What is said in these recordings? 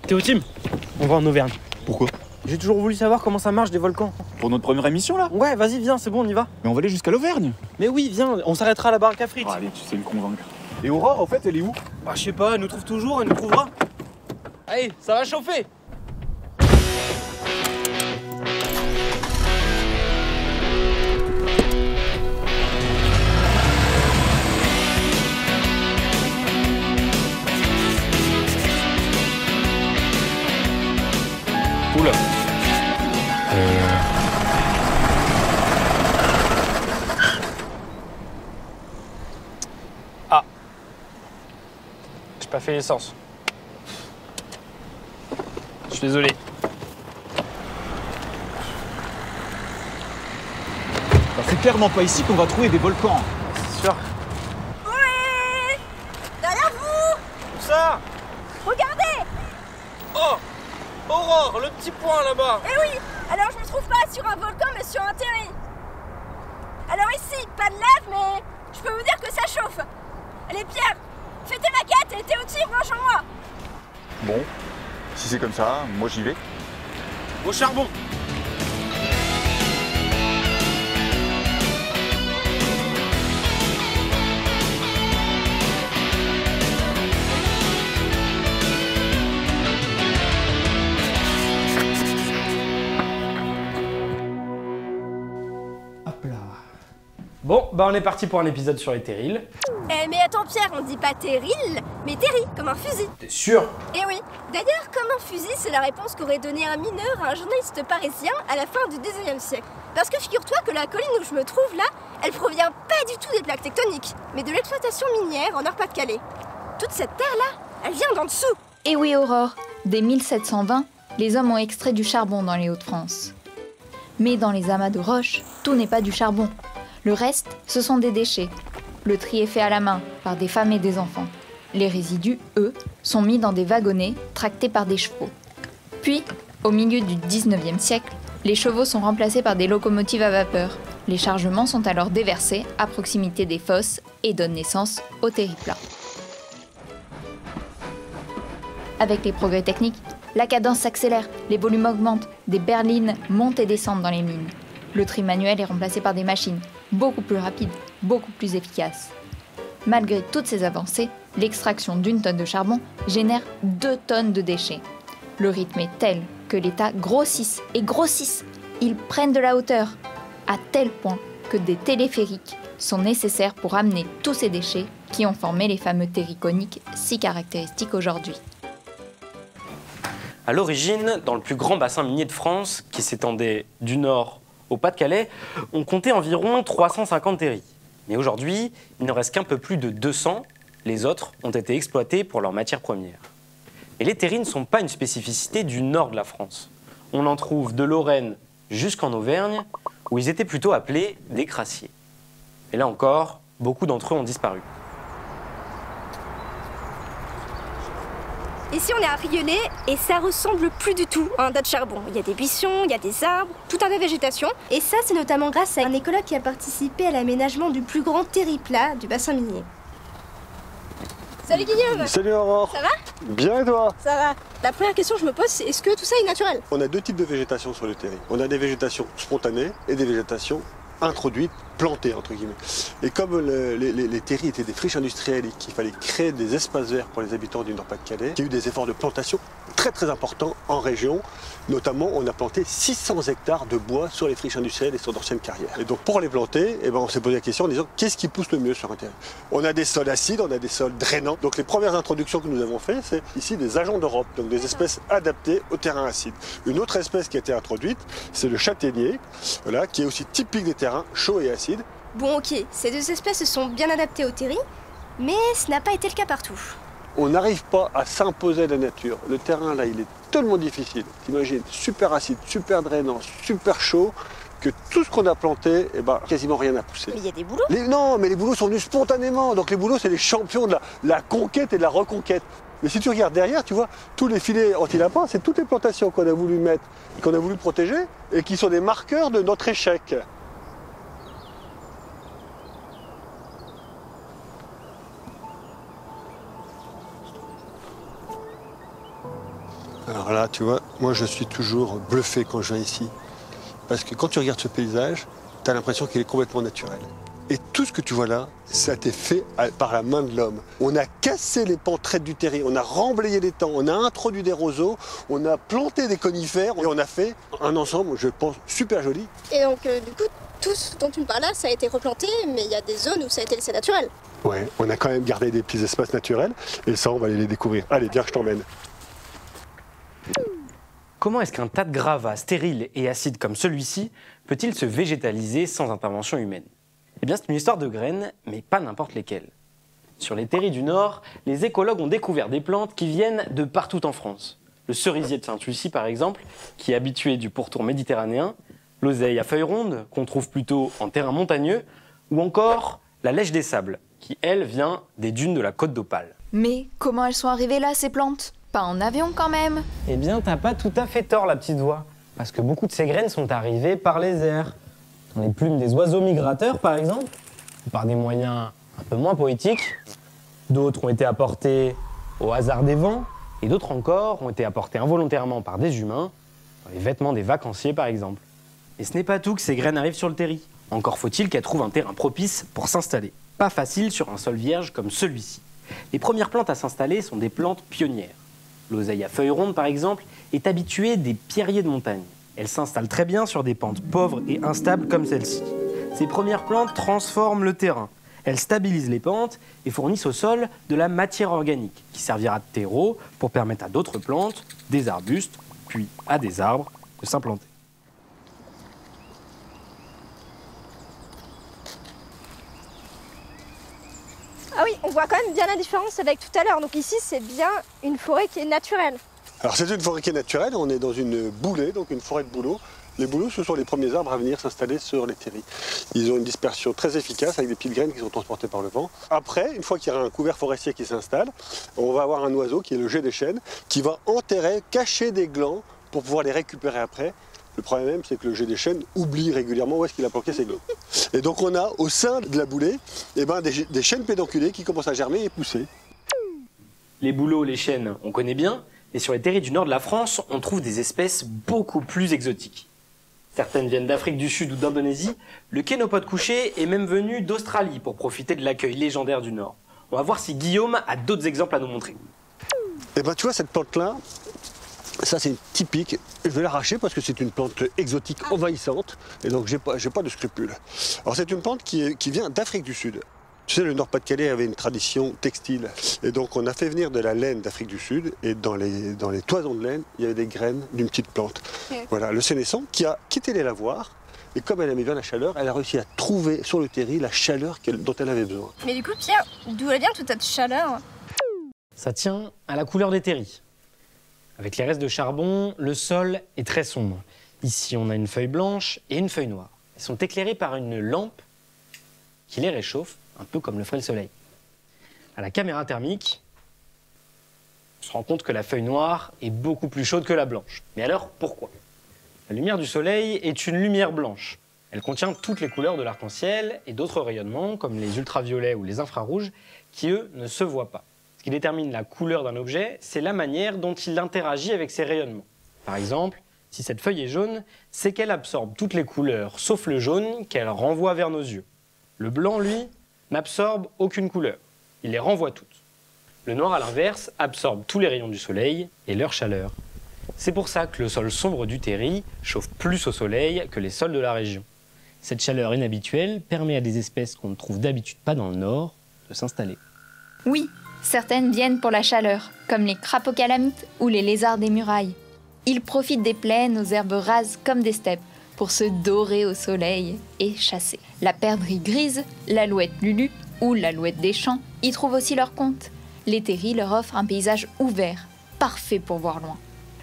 Théo Tim, on va en Auvergne. Pourquoi? J'ai toujours voulu savoir comment ça marche des volcans. Pour notre première émission là? Ouais, vas-y, viens, c'est bon, on y va. Mais on va aller jusqu'à l'Auvergne. Mais oui, viens, on s'arrêtera à la baraque à frites. Oh, allez, tu sais me convaincre. Et Aurore, en fait, elle est où? Bah, je sais pas, elle nous trouve toujours, elle nous trouvera. Allez, ça va chauffer. Oula. Ah. J'ai pas fait l'essence. Je suis désolé. Bah, c'est clairement pas ici qu'on va trouver des volcans. C'est sûr. Oui! Derrière vous! Où ça? Regardez! Oh! Aurore, le petit point là-bas. Eh oui! Alors je me trouve pas sur un volcan mais sur un terri. Alors ici, pas de lave mais je peux vous dire que ça chauffe. Allez Pierre, fais tes maquettes et Théo Tim, rejoins-moi. Bon, si c'est comme ça, moi j'y vais. Au charbon. Bon, bah on est parti pour un épisode sur les terrils. Eh mais attends Pierre, on dit pas terril, mais terri, comme un fusil. T'es sûr? Eh oui, d'ailleurs comme un fusil, c'est la réponse qu'aurait donnée un mineur à un journaliste parisien à la fin du 19e siècle. Parce que figure-toi que la colline où je me trouve là, elle provient pas du tout des plaques tectoniques, mais de l'exploitation minière en Nord-Pas-de-Calais. Toute cette terre-là, elle vient d'en dessous. Et oui Aurore, dès 1720, les hommes ont extrait du charbon dans les Hauts-de-France. Mais dans les amas de roches, tout n'est pas du charbon. Le reste, ce sont des déchets. Le tri est fait à la main, par des femmes et des enfants. Les résidus, eux, sont mis dans des wagonnets tractés par des chevaux. Puis, au milieu du 19e siècle, les chevaux sont remplacés par des locomotives à vapeur. Les chargements sont alors déversés à proximité des fosses et donnent naissance au terriplat. Avec les progrès techniques, la cadence s'accélère, les volumes augmentent, des berlines montent et descendent dans les mines. Le tri manuel est remplacé par des machines, beaucoup plus rapides, beaucoup plus efficaces. Malgré toutes ces avancées, l'extraction d'une tonne de charbon génère 2 tonnes de déchets. Le rythme est tel que l'État grossisse et grossisse. Ils prennent de la hauteur, à tel point que des téléphériques sont nécessaires pour amener tous ces déchets qui ont formé les fameux terris coniques si caractéristiques aujourd'hui. À l'origine, dans le plus grand bassin minier de France, qui s'étendait du nord au Pas-de-Calais, on comptait environ 350 terris. Mais aujourd'hui, il ne reste qu'un peu plus de 200. Les autres ont été exploités pour leurs matières premières. Et les terris ne sont pas une spécificité du nord de la France. On en trouve de Lorraine jusqu'en Auvergne, où ils étaient plutôt appelés des crassiers. Et là encore, beaucoup d'entre eux ont disparu. Ici on est à Rieulay et ça ressemble plus du tout à un tas de charbon. Il y a des buissons, il y a des arbres, tout un tas de végétation. Et ça c'est notamment grâce à un écologue qui a participé à l'aménagement du plus grand terriplat du bassin minier. Salut Guillaume! Salut Aurore! Ça va? Bien et toi? Ça va. La première question que je me pose c'est est-ce que tout ça est naturel? On a 2 types de végétation sur le terri. On a des végétations spontanées et des végétations introduites, plantées entre guillemets. Et comme les terris étaient des friches industrielles et qu'il fallait créer des espaces verts pour les habitants du Nord-Pas-de-Calais, il y a eu des efforts de plantation très importants en région. Notamment, on a planté 600 hectares de bois sur les friches industrielles et sur d'anciennes carrières. Et donc pour les planter, on s'est posé la question en disant qu'est-ce qui pousse le mieux sur un terri? On a des sols acides, on a des sols drainants. Donc les premières introductions que nous avons faites, c'est ici des agents d'Europe, donc des espèces adaptées au terrain acide. Une autre espèce qui a été introduite, c'est le châtaignier, voilà, qui est aussi typique des terrains chauds et acides. Bon ok, ces 2 espèces sont bien adaptées au terri, mais ce n'a pas été le cas partout. On n'arrive pas à s'imposer à la nature. Le terrain là, il est tellement difficile. T'imagines, super acide, super drainant, super chaud, que tout ce qu'on a planté, quasiment rien n'a poussé. Mais il y a des bouleaux? Non, mais les bouleaux sont venus spontanément. Donc les bouleaux, c'est les champions de la conquête et de la reconquête. Mais si tu regardes derrière, tu vois, tous les filets anti-lapins, c'est toutes les plantations qu'on a voulu mettre, qu'on a voulu protéger, et qui sont des marqueurs de notre échec. Alors là, tu vois, moi je suis toujours bluffé quand je viens ici. Parce que quand tu regardes ce paysage, tu as l'impression qu'il est complètement naturel. Et tout ce que tu vois là, ça a été fait par la main de l'homme. On a cassé les pentes raides du terri, on a remblayé les temps, on a introduit des roseaux, on a planté des conifères et on a fait un ensemble, je pense, super joli. Et donc, du coup, tout ce dont tu me parles là, ça a été replanté, mais il y a des zones où ça a été laissé naturel. Ouais, on a quand même gardé des petits espaces naturels et ça, on va aller les découvrir. Allez, viens, je t'emmène. Comment est-ce qu'un tas de gravats stériles et acides comme celui-ci peut-il se végétaliser sans intervention humaine? Eh bien, c'est une histoire de graines, mais pas n'importe lesquelles. Sur les terris du Nord, les écologues ont découvert des plantes qui viennent de partout en France. Le cerisier de Sainte-Lucie, par exemple, qui est habitué du pourtour méditerranéen, l'oseille à feuilles rondes, qu'on trouve plutôt en terrain montagneux, ou encore la lèche des sables, qui, elle, vient des dunes de la Côte d'Opale. Mais comment elles sont arrivées là, ces plantes? Pas en avion quand même. Eh bien, t'as pas tout à fait tort, la petite voix. Parce que beaucoup de ces graines sont arrivées par les airs. Dans les plumes des oiseaux migrateurs, par exemple, ou par des moyens un peu moins poétiques. D'autres ont été apportées au hasard des vents, et d'autres encore ont été apportées involontairement par des humains, dans les vêtements des vacanciers, par exemple. Et ce n'est pas tout que ces graines arrivent sur le terri. Encore faut-il qu'elles trouvent un terrain propice pour s'installer. Pas facile sur un sol vierge comme celui-ci. Les premières plantes à s'installer sont des plantes pionnières. L'oseille à feuilles rondes, par exemple, est habituée des pierriers de montagne. Elle s'installe très bien sur des pentes pauvres et instables comme celle-ci. Ces premières plantes transforment le terrain. Elles stabilisent les pentes et fournissent au sol de la matière organique qui servira de terreau pour permettre à d'autres plantes, des arbustes, puis à des arbres de s'implanter. Ah oui, on voit quand même bien la différence avec tout à l'heure. Donc ici, c'est bien une forêt qui est naturelle. Alors c'est une forêt qui est naturelle, on est dans une boulée, donc une forêt de bouleaux. Les bouleaux, ce sont les premiers arbres à venir s'installer sur les terris. Ils ont une dispersion très efficace avec des petites graines qui sont transportées par le vent. Après, une fois qu'il y a un couvert forestier qui s'installe, on va avoir un oiseau qui est le jet des chênes, qui va enterrer, cacher des glands pour pouvoir les récupérer après. Le problème même, c'est que le jet des chênes oublie régulièrement où est-ce qu'il a planqué ses glands. Et donc on a au sein de la boulée des chênes pédonculés qui commencent à germer et pousser. Les bouleaux, les chênes, on connaît bien, mais sur les terris du nord de la France, on trouve des espèces beaucoup plus exotiques. Certaines viennent d'Afrique du Sud ou d'Indonésie. Le kénopode couché est même venu d'Australie pour profiter de l'accueil légendaire du Nord. On va voir si Guillaume a d'autres exemples à nous montrer. Et ben tu vois cette plante-là, ça c'est typique. Je vais l'arracher parce que c'est une plante exotique envahissante et donc j'ai pas de scrupules. Alors c'est une plante qui vient d'Afrique du Sud. Tu sais, le Nord-Pas-de-Calais avait une tradition textile. Et donc, on a fait venir de la laine d'Afrique du Sud. Et dans les toisons de laine, il y avait des graines d'une petite plante. Voilà, le sénescent qui a quitté les lavoirs. Et comme elle aimait bien la chaleur, elle a réussi à trouver sur le terri la chaleur dont elle avait besoin. Mais du coup, Pierre, d'où elle vient toute cette chaleur? Ça tient à la couleur des terris. Avec les restes de charbon, le sol est très sombre. Ici, on a une feuille blanche et une feuille noire. Elles sont éclairées par une lampe qui les réchauffe, un peu comme le ferait le soleil. À la caméra thermique, on se rend compte que la feuille noire est beaucoup plus chaude que la blanche. Mais alors, pourquoi? La lumière du soleil est une lumière blanche. Elle contient toutes les couleurs de l'arc-en-ciel et d'autres rayonnements, comme les ultraviolets ou les infrarouges, qui, eux, ne se voient pas. Ce qui détermine la couleur d'un objet, c'est la manière dont il interagit avec ces rayonnements. Par exemple, si cette feuille est jaune, c'est qu'elle absorbe toutes les couleurs, sauf le jaune, qu'elle renvoie vers nos yeux. Le blanc, lui, n'absorbe aucune couleur. Il les renvoie toutes. Le noir, à l'inverse, absorbe tous les rayons du soleil et leur chaleur. C'est pour ça que le sol sombre du terri chauffe plus au soleil que les sols de la région. Cette chaleur inhabituelle permet à des espèces qu'on ne trouve d'habitude pas dans le nord de s'installer. Oui, certaines viennent pour la chaleur, comme les crapauds calamites ou les lézards des murailles. Ils profitent des plaines aux herbes rases comme des steppes pour se dorer au soleil et chasser. La perdrix grise, l'alouette Lulu ou l'alouette des champs y trouvent aussi leur compte. Les terris leur offrent un paysage ouvert, parfait pour voir loin.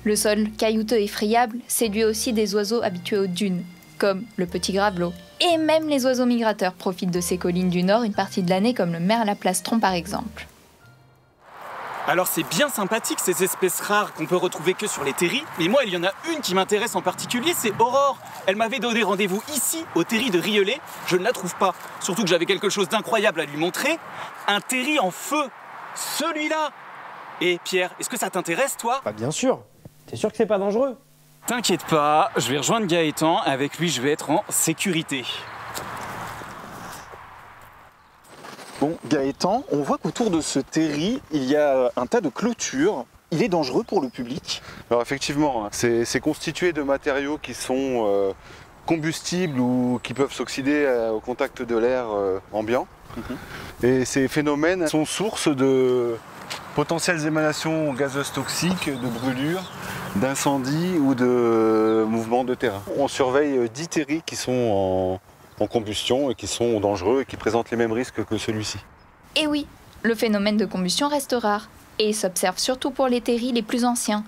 Le sol caillouteux et friable séduit aussi des oiseaux habitués aux dunes, comme le petit gravelot. Et même les oiseaux migrateurs profitent de ces collines du nord une partie de l'année, comme le merle à plastron par exemple. Alors c'est bien sympathique ces espèces rares qu'on peut retrouver que sur les terris, mais moi il y en a une qui m'intéresse en particulier, c'est Aurore. Elle m'avait donné rendez-vous ici, au terri de Rieulay. Je ne la trouve pas, surtout que j'avais quelque chose d'incroyable à lui montrer. Un terri en feu, celui-là. Et Pierre, est-ce que ça t'intéresse toi? Bien sûr. T'es sûr que c'est pas dangereux? T'inquiète pas, je vais rejoindre Gaëtan, avec lui je vais être en sécurité. Bon, Gaëtan, on voit qu'autour de ce terri, il y a un tas de clôtures. Il est dangereux pour le public? Alors effectivement, c'est constitué de matériaux qui sont combustibles ou qui peuvent s'oxyder au contact de l'air ambiant. Et ces phénomènes sont source de potentielles émanations gazeuses toxiques, de brûlures, d'incendies ou de mouvements de terrain. On surveille 10 terris qui sont en combustion et qui sont dangereux et qui présentent les mêmes risques que celui-ci. Et oui, le phénomène de combustion reste rare et s'observe surtout pour les terris les plus anciens.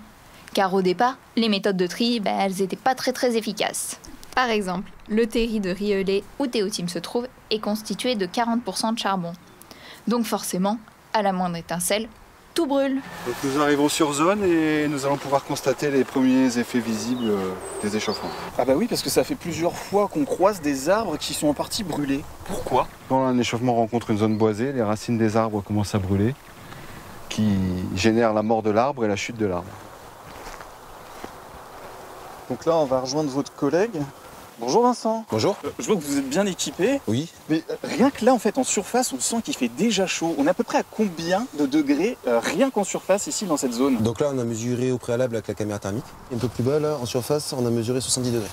Car au départ, les méthodes de tri, elles n'étaient pas très efficaces. Par exemple, le terri de Rieulé, où Théotime se trouve, est constitué de 40% de charbon. Donc forcément, à la moindre étincelle, tout brûle. Donc nous arrivons sur zone et nous allons pouvoir constater les premiers effets visibles des échauffements. Ah bah oui, parce que ça fait plusieurs fois qu'on croise des arbres qui sont en partie brûlés. Pourquoi? Quand un échauffement rencontre une zone boisée, les racines des arbres commencent à brûler, qui génèrent la mort de l'arbre et la chute de l'arbre. Donc là, on va rejoindre votre collègue. Bonjour Vincent. Bonjour. Je vois que vous êtes bien équipé. Oui. Mais rien que là, en fait, en surface, on sent qu'il fait déjà chaud. On est à peu près à combien de degrés rien qu'en surface ici dans cette zone? Donc là, on a mesuré au préalable avec la caméra thermique. Un peu plus bas, là, en surface, on a mesuré 70 degrés.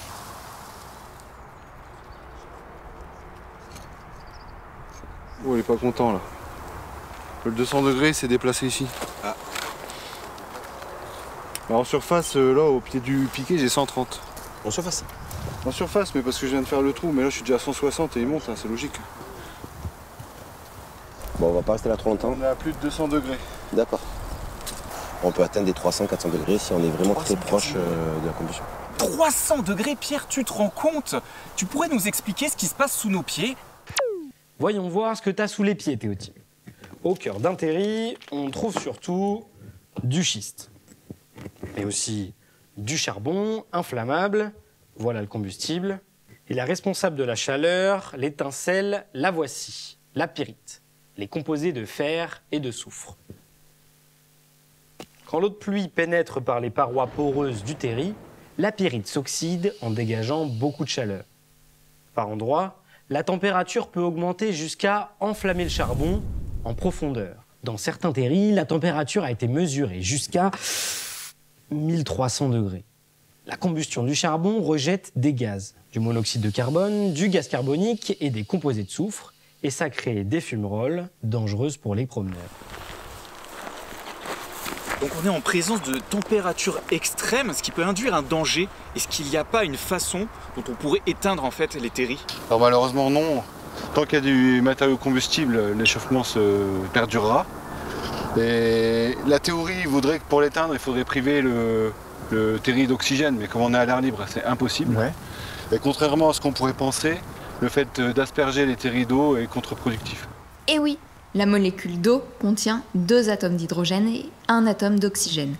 Oh, il est pas content là. Le 200 degrés s'est déplacé ici. Ah. Alors, en surface, là, au pied du piquet, j'ai 130. En surface? En surface, mais parce que je viens de faire le trou, mais là je suis déjà à 160 et il monte, hein, c'est logique. Bon, on va pas rester là trop longtemps. On est à plus de 200 degrés. D'accord. On peut atteindre des 300-400 degrés si on est vraiment très proche de la combustion. 300 degrés, Pierre, tu te rends compte? Tu pourrais nous expliquer ce qui se passe sous nos pieds? Voyons voir ce que t'as sous les pieds, Théotime. Au cœur d'un terri, on trouve surtout du schiste. Mais aussi du charbon inflammable. Voilà le combustible. Et la responsable de la chaleur, l'étincelle, la voici, la pyrite, les composés de fer et de soufre. Quand l'eau de pluie pénètre par les parois poreuses du terri, la pyrite s'oxyde en dégageant beaucoup de chaleur. Par endroits, la température peut augmenter jusqu'à enflammer le charbon en profondeur. Dans certains terris, la température a été mesurée jusqu'à 1300 degrés. La combustion du charbon rejette des gaz, du monoxyde de carbone, du gaz carbonique et des composés de soufre, et ça crée des fumerolles dangereuses pour les promeneurs. Donc on est en présence de températures extrêmes, ce qui peut induire un danger. Est-ce qu'il n'y a pas une façon dont on pourrait éteindre en fait les terris? Alors malheureusement non. Tant qu'il y a du matériau combustible, l'échauffement se perdurera. Et la théorie voudrait que pour l'éteindre, il faudrait priver le terri d'oxygène, mais comme on est à l'air libre, c'est impossible. Ouais. Et contrairement à ce qu'on pourrait penser, le fait d'asperger les terris d'eau est contre-productif. Et oui, la molécule d'eau contient 2 atomes d'hydrogène et 1 atome d'oxygène.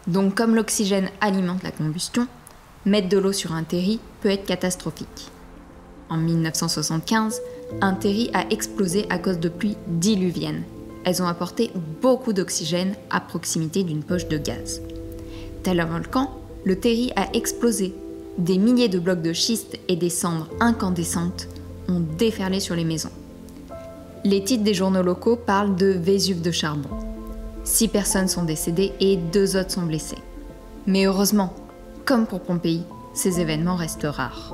Donc comme l'oxygène alimente la combustion, mettre de l'eau sur un terri peut être catastrophique. En 1975, un terri a explosé à cause de pluies diluviennes. Elles ont apporté beaucoup d'oxygène à proximité d'une poche de gaz. Tel un volcan, le terri a explosé. Des milliers de blocs de schiste et des cendres incandescentes ont déferlé sur les maisons. Les titres des journaux locaux parlent de Vésuve de charbon. 6 personnes sont décédées et 2 autres sont blessées. Mais heureusement, comme pour Pompéi, ces événements restent rares.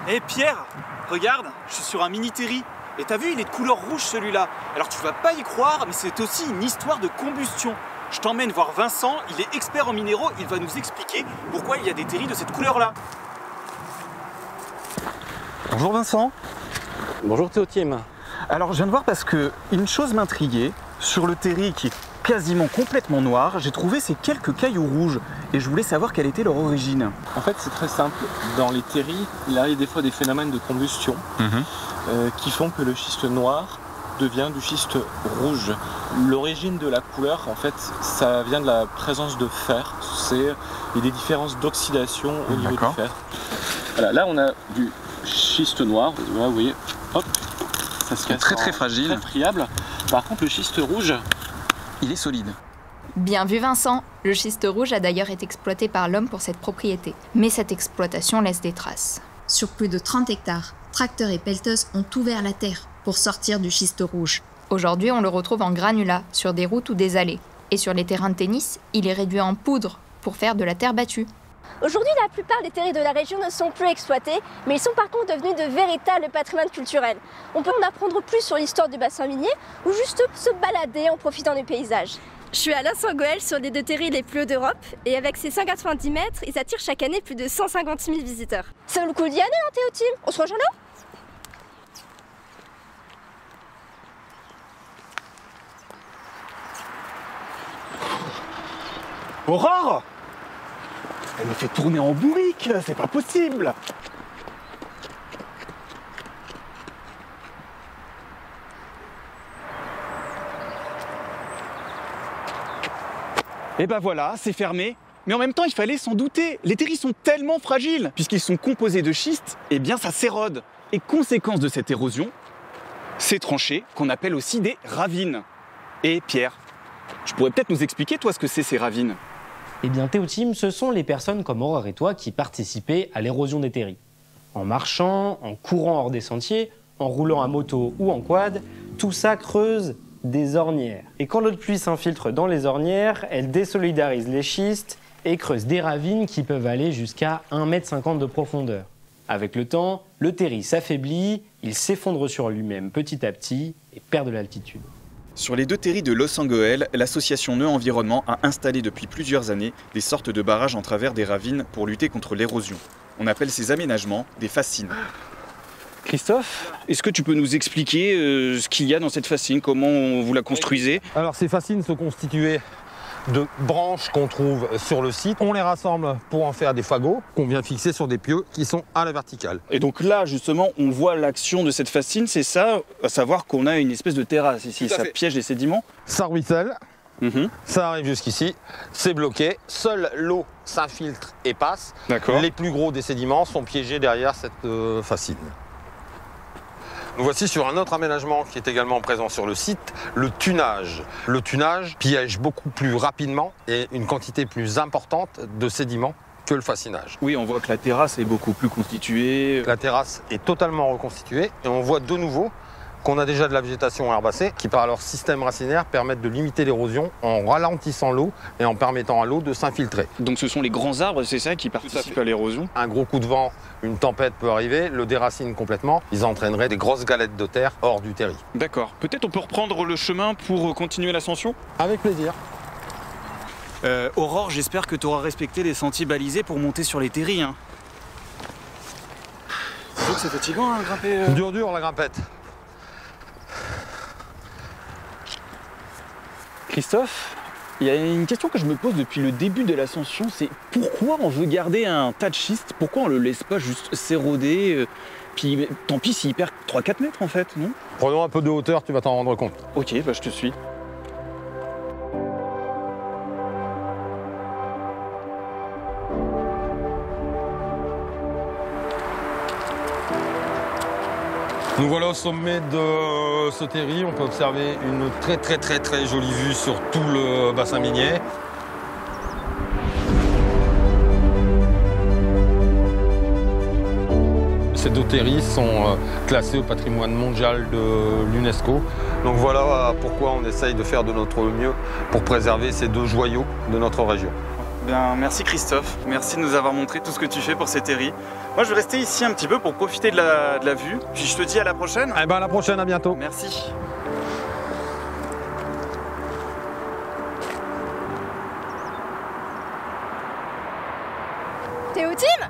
Hé Pierre, regarde, je suis sur un mini terri. Et t'as vu, il est de couleur rouge celui-là. Alors tu vas pas y croire, mais c'est aussi une histoire de combustion. Je t'emmène voir Vincent, il est expert en minéraux, il va nous expliquer pourquoi il y a des terris de cette couleur-là. Bonjour Vincent. Bonjour Théotime. Alors je viens de voir parce que une chose m'intriguait. Sur le terri qui est quasiment complètement noir, j'ai trouvé ces quelques cailloux rouges. Et je voulais savoir quelle était leur origine. En fait, c'est très simple. Dans les terris, il arrive des fois des phénomènes de combustion qui font que le schiste noir devient du schiste rouge. L'origine de la couleur, en fait, ça vient de la présence de fer. Il y a des différences d'oxydation au niveau du fer. Voilà, là, on a du schiste noir. Voilà, vous voyez, hop, ça se Ils sont casse très, très en- fragiles. Très friable. Par contre, le schiste rouge, Il est solide. Bien vu Vincent, le schiste rouge a d'ailleurs été exploité par l'homme pour cette propriété. Mais cette exploitation laisse des traces. Sur plus de 30 hectares, tracteurs et pelleteuses ont ouvert la terre pour sortir du schiste rouge. Aujourd'hui, on le retrouve en granulat, sur des routes ou des allées. Et sur les terrains de tennis, il est réduit en poudre pour faire de la terre battue. Aujourd'hui, la plupart des terris de la région ne sont plus exploités, mais ils sont par contre devenus de véritables patrimoines culturels. On peut en apprendre plus sur l'histoire du bassin minier ou juste se balader en profitant du paysage. Je suis à Los-en-Goël sur les 2 terris les plus hauts d'Europe et avec ses 190 mètres, ils attirent chaque année plus de 150 000 visiteurs. Ça vaut le coup d'y aller, hein, Théotime? On se rejoint là? Aurore! Elle me fait tourner en bourrique, c'est pas possible! Et ben voilà, c'est fermé. Mais en même temps, il fallait s'en douter. Les terris sont tellement fragiles, puisqu'ils sont composés de schiste, eh bien ça s'érode. Et conséquence de cette érosion, ces tranchées qu'on appelle aussi des ravines. Et Pierre, tu pourrais peut-être nous expliquer, toi, ce que c'est ces ravines? Eh bien, Théotime, ce sont les personnes comme Aurore et toi qui participaient à l'érosion des terris. En marchant, en courant hors des sentiers, en roulant à moto ou en quad, tout ça creuse des ornières. Et quand l'eau de pluie s'infiltre dans les ornières, elle désolidarise les schistes et creuse des ravines qui peuvent aller jusqu'à 1,50 m de profondeur. Avec le temps, le terri s'affaiblit, il s'effondre sur lui-même petit à petit et perd de l'altitude. Sur les 2 terris de Los-en-Goël, l'association Nœud Environnement a installé depuis plusieurs années des sortes de barrages en travers des ravines pour lutter contre l'érosion. On appelle ces aménagements des fascines. Christophe, est-ce que tu peux nous expliquer ce qu'il y a dans cette fascine, comment vous la construisez? Alors ces fascines sont constituées de branches qu'on trouve sur le site. On les rassemble pour en faire des fagots qu'on vient fixer sur des pieux qui sont à la verticale. Et donc là, justement, on voit l'action de cette fascine, c'est ça, à savoir qu'on a une espèce de terrasse ici, ça piège les sédiments. Ça ruisselle, ça arrive jusqu'ici, c'est bloqué, seule l'eau s'infiltre et passe. D'accord. Les plus gros des sédiments sont piégés derrière cette fascine. Nous voici sur un autre aménagement qui est également présent sur le site, le tunage. Le tunage piège beaucoup plus rapidement et une quantité plus importante de sédiments que le fascinage. Oui, on voit que la terrasse est beaucoup plus constituée. La terrasse est totalement reconstituée et on voit de nouveau qu'on a déjà de la végétation herbacée qui, par leur système racinaire, permettent de limiter l'érosion en ralentissant l'eau et en permettant à l'eau de s'infiltrer. Donc ce sont les grands arbres, c'est ça qui participent à l'érosion? Un gros coup de vent, une tempête peut arriver, le déracine complètement, ils entraîneraient des grosses galettes de terre hors du terri. D'accord. Peut-être on peut reprendre le chemin pour continuer l'ascension? Avec plaisir. Aurore, j'espère que tu auras respecté les sentiers balisés pour monter sur les terris. Hein. C'est sûr que c'est fatigant, hein, grimper. Dur la grimpette. Christophe, il y a une question que je me pose depuis le début de l'ascension, c'est pourquoi on veut garder un tas de schiste? Pourquoi on le laisse pas juste s'éroder? Puis tant pis s'il perd 3-4 mètres en fait, non? Prenons un peu de hauteur, tu vas t'en rendre compte. Ok, bah je te suis. Nous voilà au sommet de ce terri, on peut observer une très jolie vue sur tout le bassin minier. Ces 2 terris sont classés au patrimoine mondial de l'UNESCO. Donc voilà pourquoi on essaye de faire de notre mieux pour préserver ces 2 joyaux de notre région. Bien, merci Christophe, merci de nous avoir montré tout ce que tu fais pour ces terris. Moi je vais rester ici un petit peu pour profiter de la vue, puis je te dis à la prochaine. Eh ben à la prochaine, à bientôt. Merci. Théotime?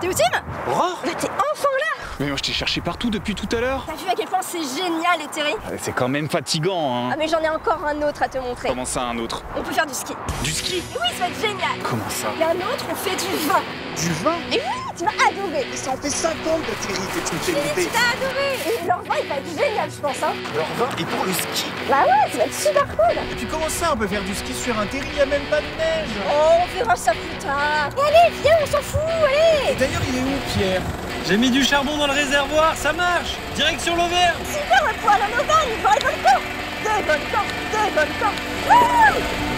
Théotime? Aurore? Mais t'es enfin là! Mais moi je t'ai cherché partout depuis tout à l'heure. T'as vu à quel point c'est génial les terris? C'est quand même fatigant, hein. Ah mais j'en ai encore un autre à te montrer. Comment ça, un autre? On peut faire du ski. Du ski? Oui, ça va être génial. Comment ça? Et un autre, on fait du vin. Du vin? Et oui, tu vas adorer. Ça en fait 50 de terris que tu me fais Et goûter. tu vas adorer. Et leur vin, il va être génial, je pense. Hein. Leur vin et pour le ski. Bah ouais, ça va être super cool. Et puis comment ça, on peut faire du ski sur un terri, y a même pas de neige? Oh, on verra ça plus tard. Et allez, viens, on s'en fout, allez. Et d'ailleurs, il est où, Pierre? J'ai mis du charbon dans le réservoir, ça marche. Direction l'Auvergne. Super, on va Décolle-toi. Décolle-toi.